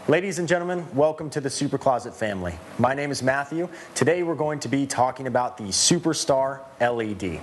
Ladies and gentlemen, welcome to the Super Closet family. My name is Matthew. Today we're going to be talking about the Superstar LED.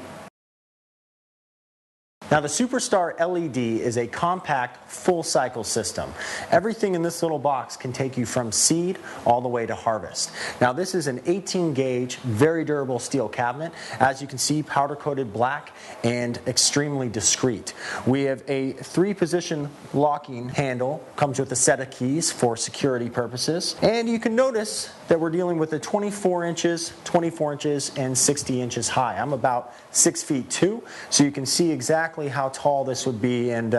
Now the Superstar LED is a compact, full-cycle system. Everything in this little box can take you from seed all the way to harvest. Now this is an 18-gauge, very durable steel cabinet. As you can see, powder-coated black and extremely discreet. We have a 3-position locking handle, comes with a set of keys for security purposes. And you can notice that we're dealing with a 24 inches, and 60 inches high. I'm about 6 feet 2, so you can see exactly how tall this would be, and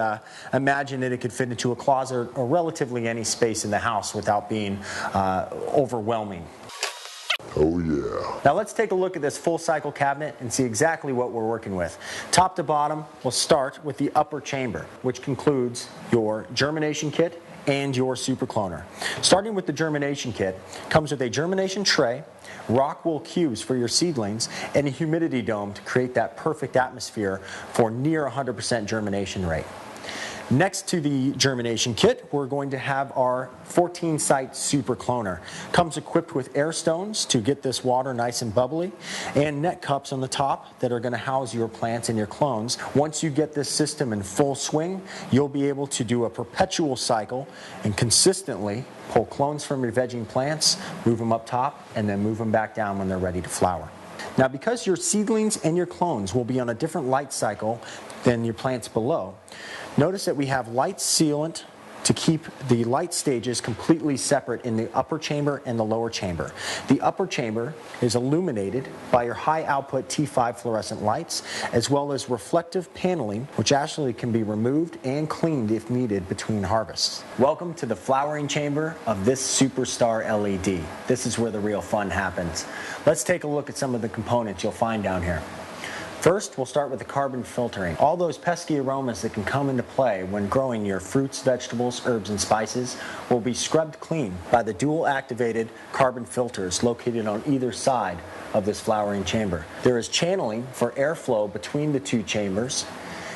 imagine that it could fit into a closet or relatively any space in the house without being overwhelming. Oh yeah. Now let's take a look at this full cycle cabinet and see exactly what we're working with. Top to bottom, we'll start with the upper chamber, which concludes your germination kit and your super cloner. Starting with the germination kit, comes with a germination tray, rock wool cubes for your seedlings, and a humidity dome to create that perfect atmosphere for near 100% germination rate. Next to the germination kit, we're going to have our 14-site super cloner. Comes equipped with air stones to get this water nice and bubbly, and net cups on the top that are going to house your plants and your clones. Once you get this system in full swing, you'll be able to do a perpetual cycle and consistently pull clones from your vegging plants, move them up top, and then move them back down when they're ready to flower. Now, because your seedlings and your clones will be on a different light cycle than your plants below, notice that we have light sealant to keep the light stages completely separate in the upper chamber and the lower chamber. The upper chamber is illuminated by your high output T5 fluorescent lights, as well as reflective paneling, which actually can be removed and cleaned if needed between harvests. Welcome to the flowering chamber of this Superstar LED. This is where the real fun happens. Let's take a look at some of the components you'll find down here. First, we'll start with the carbon filtering. All those pesky aromas that can come into play when growing your fruits, vegetables, herbs, and spices will be scrubbed clean by the dual-activated carbon filters located on either side of this flowering chamber. There is channeling for airflow between the two chambers,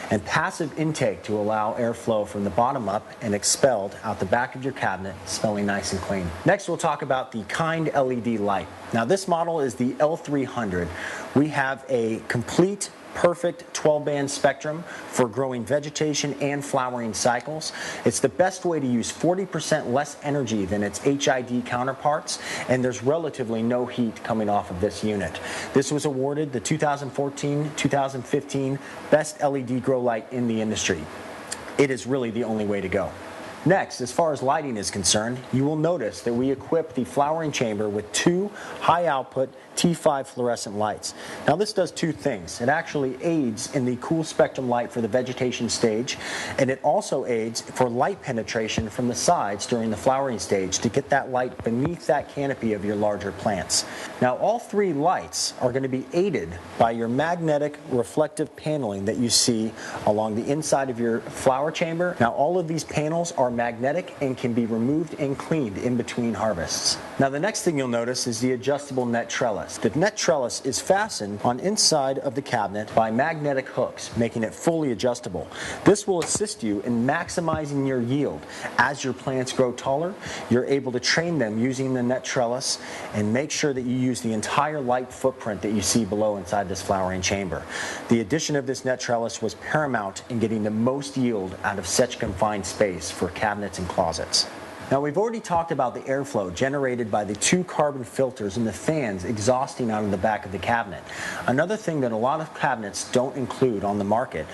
and passive intake to allow airflow from the bottom up and expelled out the back of your cabinet, smelling nice and clean. Next, we'll talk about the Kind LED light. Now, this model is the L300. We have a complete, perfect 12-band spectrum for growing vegetation and flowering cycles. It's the best way to use 40% less energy than its HID counterparts, and there's relatively no heat coming off of this unit. This was awarded the 2014-2015 Best LED Grow Light in the industry. It is really the only way to go. Next, as far as lighting is concerned, you will notice that we equip the flowering chamber with 2 high-output T5 fluorescent lights. Now this does 2 things. It actually aids in the cool spectrum light for the vegetation stage, and it also aids for light penetration from the sides during the flowering stage to get that light beneath that canopy of your larger plants. Now all 3 lights are going to be aided by your magnetic reflective paneling that you see along the inside of your flower chamber. Now all of these panels are magnetic and can be removed and cleaned in between harvests. Now the next thing you'll notice is the adjustable net trellis. The net trellis is fastened on inside of the cabinet by magnetic hooks, making it fully adjustable. This will assist you in maximizing your yield. As your plants grow taller, you're able to train them using the net trellis and make sure that you use the entire light footprint that you see below inside this flowering chamber. The addition of this net trellis was paramount in getting the most yield out of such confined space for cabinets and closets. Now we've already talked about the airflow generated by the 2 carbon filters and the fans exhausting out of the back of the cabinet. Another thing that a lot of cabinets don't include on the market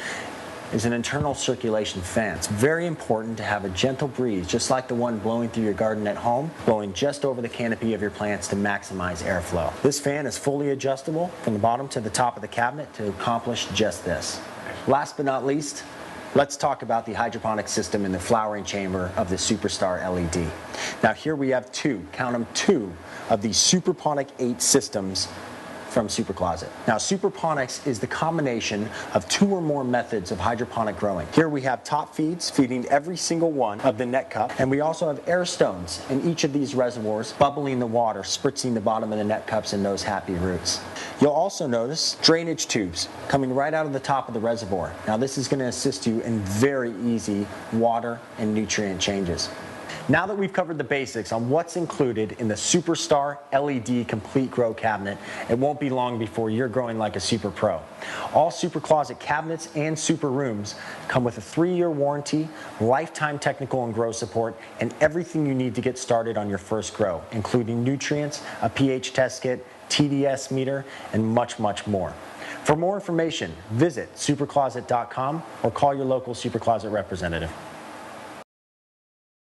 is an internal circulation fan. It's very important to have a gentle breeze, just like the one blowing through your garden at home, blowing just over the canopy of your plants to maximize airflow. This fan is fully adjustable from the bottom to the top of the cabinet to accomplish just this. Last but not least, let's talk about the hydroponic system in the flowering chamber of the Superstar LED. Now here we have 2, count them 2, of these Superponic 8 systems from Super Closet. Now Superponics is the combination of 2 or more methods of hydroponic growing. Here we have top feeds feeding every single one of the net cup, and we also have air stones in each of these reservoirs bubbling the water, spritzing the bottom of the net cups and those happy roots. You'll also notice drainage tubes coming right out of the top of the reservoir. Now this is going to assist you in very easy water and nutrient changes. Now that we've covered the basics on what's included in the Superstar LED Complete Grow cabinet, it won't be long before you're growing like a super pro. All Super Closet cabinets and super rooms come with a 3-year warranty, lifetime technical and grow support, and everything you need to get started on your first grow, including nutrients, a pH test kit, TDS meter, and much, much more. For more information, visit supercloset.com or call your local Super Closet representative.